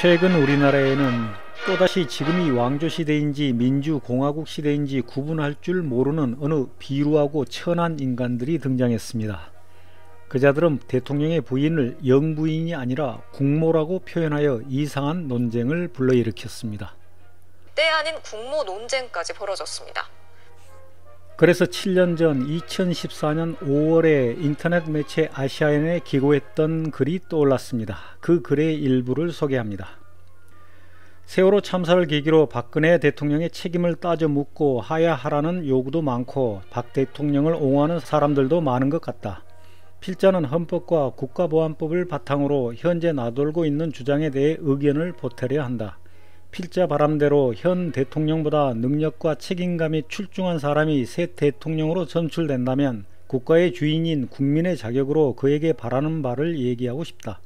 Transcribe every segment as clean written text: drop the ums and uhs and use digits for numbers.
최근 우리나라에는 또다시 지금이 왕조시대인지 민주공화국 시대인지 구분할 줄 모르는 어느 비루하고 천한 인간들이 등장했습니다. 그자들은 대통령의 부인을 영부인이 아니라 국모라고 표현하여 이상한 논쟁을 불러일으켰습니다. 때 아닌 국모 논쟁까지 벌어졌습니다. 그래서 7년 전 2014년 5월에 인터넷 매체 아시아인에 기고했던 글이 떠올랐습니다. 그 글의 일부를 소개합니다. 세월호 참사를 계기로 박근혜 대통령의 책임을 따져 묻고 하야하라는 요구도 많고 박 대통령을 옹호하는 사람들도 많은 것 같다. 필자는 헌법과 국가보안법을 바탕으로 현재 나돌고 있는 주장에 대해 의견을 보태려 한다. 필자 바람대로 현 대통령보다 능력과 책임감이 출중한 사람이 새 대통령으로 선출된다면 국가의 주인인 국민의 자격으로 그에게 바라는 바를 얘기하고 싶다.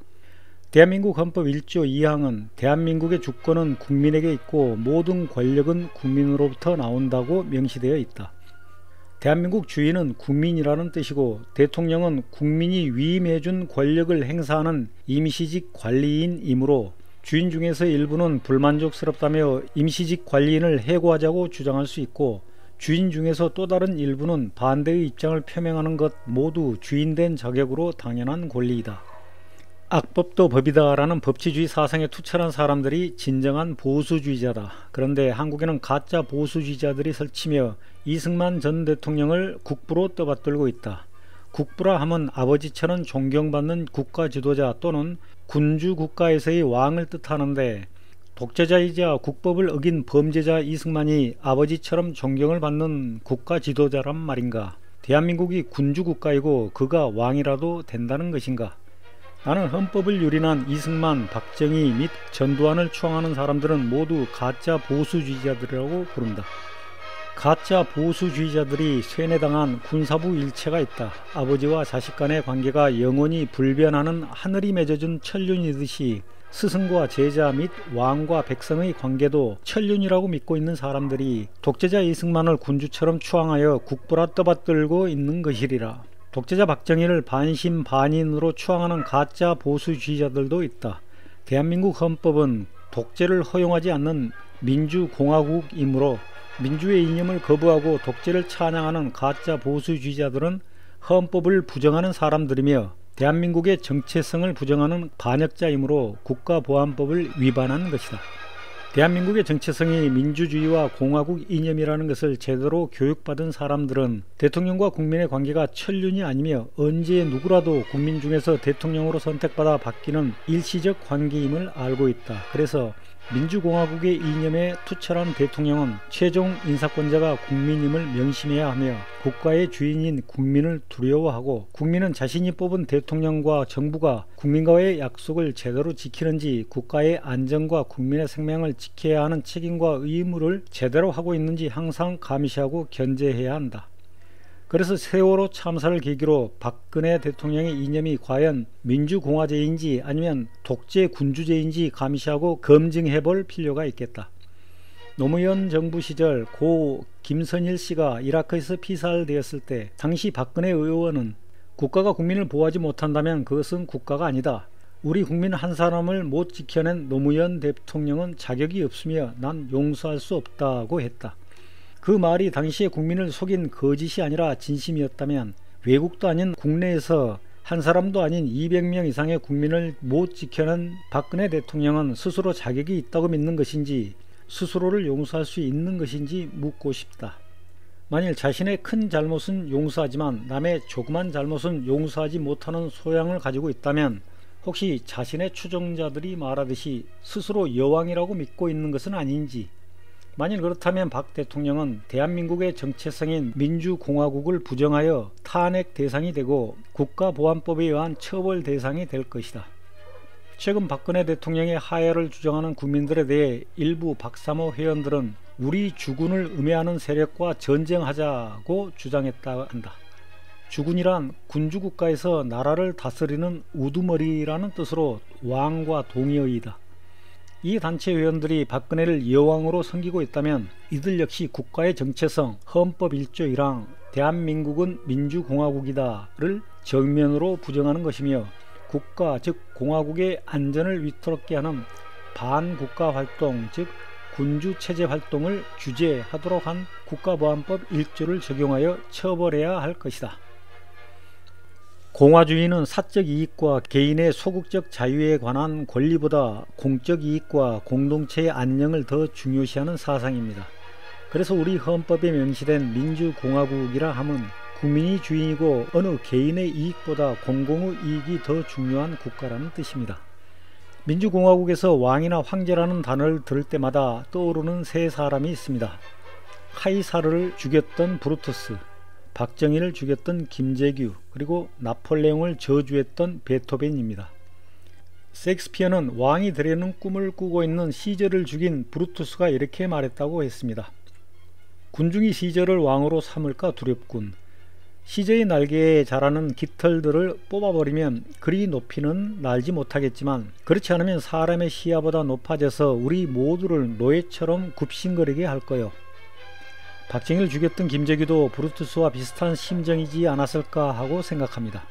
대한민국 헌법 1조 2항은 대한민국의 주권은 국민에게 있고 모든 권력은 국민으로부터 나온다고 명시되어 있다. 대한민국 주인은 국민이라는 뜻이고 대통령은 국민이 위임해준 권력을 행사하는 임시직 관리인이므로 주인 중에서 일부는 불만족스럽다며 임시직 관리인을 해고하자고 주장할 수 있고 주인 중에서 또 다른 일부는 반대의 입장을 표명하는 것 모두 주인된 자격으로 당연한 권리이다. 악법도 법이다 라는 법치주의 사상에 투철한 사람들이 진정한 보수주의자다. 그런데 한국에는 가짜 보수주의자들이 설치며 이승만 전 대통령을 국부로 떠받들고 있다. 국부라 함은 아버지처럼 존경받는 국가 지도자 또는 군주 국가에서의 왕을 뜻하는데 독재자이자 국법을 어긴 범죄자 이승만이 아버지처럼 존경을 받는 국가 지도자란 말인가? 대한민국이 군주 국가이고 그가 왕이라도 된다는 것인가? 나는 헌법을 유린한 이승만, 박정희 및 전두환을 추앙하는 사람들은 모두 가짜 보수주의자들이라고 부른다. 가짜 보수주의자들이 쇠뇌당한 군사부 일체가 있다. 아버지와 자식 간의 관계가 영원히 불변하는 하늘이 맺어준 천륜이듯이 스승과 제자 및 왕과 백성의 관계도 천륜이라고 믿고 있는 사람들이 독재자 이승만을 군주처럼 추앙하여 국부라 떠받들고 있는 것이리라. 독재자 박정희를 반신반인으로 추앙하는 가짜 보수주의자들도 있다. 대한민국 헌법은 독재를 허용하지 않는 민주공화국이므로 민주의 이념을 거부하고 독재를 찬양하는 가짜 보수주의자들은 헌법을 부정하는 사람들이며 대한민국의 정체성을 부정하는 반역자이므로 국가보안법을 위반한 것이다. 대한민국의 정체성이 민주주의와 공화국 이념이라는 것을 제대로 교육받은 사람들은 대통령과 국민의 관계가 천륜이 아니며 언제 누구라도 국민 중에서 대통령으로 선택받아 바뀌는 일시적 관계임을 알고 있다. 그래서 민주공화국의 이념에 투철한 대통령은 최종 인사권자가 국민임을 명심해야 하며 국가의 주인인 국민을 두려워하고 국민은 자신이 뽑은 대통령과 정부가 국민과의 약속을 제대로 지키는지 국가의 안전과 국민의 생명을 지켜야 하는 책임과 의무를 제대로 하고 있는지 항상 감시하고 견제해야 한다. 그래서 세월호 참사를 계기로 박근혜 대통령의 이념이 과연 민주공화제인지 아니면 독재 군주제인지 감시하고 검증해 볼 필요가 있겠다. 노무현 정부 시절 고 김선일 씨가 이라크에서 피살되었을 때 당시 박근혜 의원은 국가가 국민을 보호하지 못한다면 그것은 국가가 아니다. 우리 국민 한 사람을 못 지켜낸 노무현 대통령은 자격이 없으며 난 용서할 수 없다고 했다. 그 말이 당시에 국민을 속인 거짓이 아니라 진심이었다면 외국도 아닌 국내에서 한 사람도 아닌 200명 이상의 국민을 못 지켜낸 박근혜 대통령은 스스로 자격이 있다고 믿는 것인지 스스로를 용서할 수 있는 것인지 묻고 싶다. 만일 자신의 큰 잘못은 용서하지만 남의 조그만 잘못은 용서하지 못하는 소양을 가지고 있다면 혹시 자신의 추종자들이 말하듯이 스스로 여왕이라고 믿고 있는 것은 아닌지, 만일 그렇다면 박 대통령은 대한민국의 정체성인 민주공화국을 부정하여 탄핵 대상이 되고 국가보안법에 의한 처벌 대상이 될 것이다. 최근 박근혜 대통령의 하야를 주장하는 국민들에 대해 일부 박사모 회원들은 우리 주군을 음해하는 세력과 전쟁하자고 주장했다 한다. 주군이란 군주국가에서 나라를 다스리는 우두머리라는 뜻으로 왕과 동의어이다. 이 단체 회원들이 박근혜를 여왕으로 섬기고 있다면 이들 역시 국가의 정체성, 헌법 1조 1항 대한민국은 민주공화국이다를 정면으로 부정하는 것이며 국가 즉 공화국의 안전을 위태롭게 하는 반국가 활동, 즉 군주 체제 활동을 규제하도록 한 국가보안법 1조를 적용하여 처벌해야 할 것이다. 공화주의는 사적 이익과 개인의 소극적 자유에 관한 권리보다 공적 이익과 공동체의 안녕을 더 중요시하는 사상입니다. 그래서 우리 헌법에 명시된 민주공화국이라 함은 국민이 주인이고 어느 개인의 이익보다 공공의 이익이 더 중요한 국가라는 뜻입니다. 민주공화국에서 왕이나 황제라는 단어를 들을 때마다 떠오르는 세 사람이 있습니다. 카이사르를 죽였던 브루투스, 박정희를 죽였던 김재규, 그리고 나폴레옹을 저주했던 베토벤입니다. 셰익스피어는 왕이 되려는 꿈을 꾸고 있는 시저를 죽인 브루투스가 이렇게 말했다고 했습니다. 군중이 시저를 왕으로 삼을까 두렵군. 시저의 날개에 자라는 깃털들을 뽑아버리면 그리 높이는 날지 못하겠지만 그렇지 않으면 사람의 시야보다 높아져서 우리 모두를 노예처럼 굽신거리게 할 거요. 박정희를 죽였던 김재규도 브루투스와 비슷한 심정이지 않았을까 하고 생각합니다.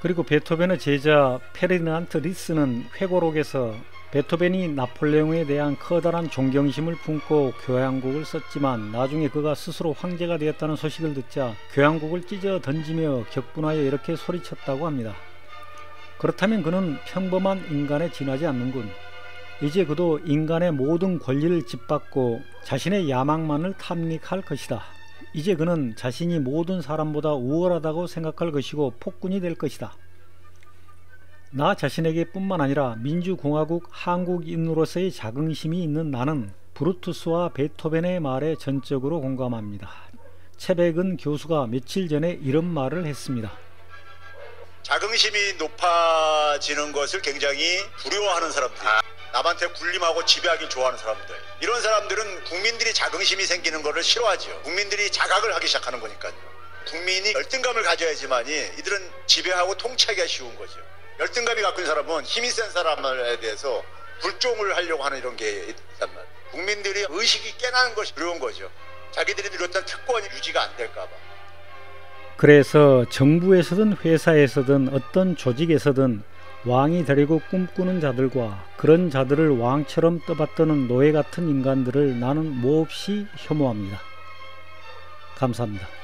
그리고 베토벤의 제자 페르디난트 리스는 회고록에서 베토벤이 나폴레옹에 대한 커다란 존경심을 품고 교향곡을 썼지만 나중에 그가 스스로 황제가 되었다는 소식을 듣자 교향곡을 찢어 던지며 격분하여 이렇게 소리쳤다고 합니다. 그렇다면 그는 평범한 인간에 지나지 않는군. 이제 그도 인간의 모든 권리를 짓밟고 자신의 야망만을 탐닉할 것이다. 이제 그는 자신이 모든 사람보다 우월하다고 생각할 것이고 폭군이 될 것이다. 나 자신에게 뿐만 아니라 민주공화국 한국인으로서의 자긍심이 있는 나는 브루투스와 베토벤의 말에 전적으로 공감합니다. 채백은 교수가 며칠 전에 이런 말을 했습니다. 자긍심이 높아지는 것을 굉장히 두려워하는 사람들, 남한테 군림하고 지배하길 좋아하는 사람들, 이런 사람들은 국민들이 자긍심이 생기는 것을 싫어하죠. 국민들이 자각을 하기 시작하는 거니까요. 국민이 열등감을 가져야지만이 이들은 지배하고 통치하기가 쉬운 거죠. 열등감이 갖고 있는 사람은 힘이 센 사람에 대해서 불종을 하려고 하는 이런 게 있단 말이에요. 국민들이 의식이 깨나는 것이 두려운 거죠. 자기들이 누렸던 특권이 유지가 안 될까 봐. 그래서 정부에서든 회사에서든 어떤 조직에서든 왕이 되려고 꿈꾸는 자들과 그런 자들을 왕처럼 떠받드는 노예 같은 인간들을 나는 몹시 혐오합니다. 감사합니다.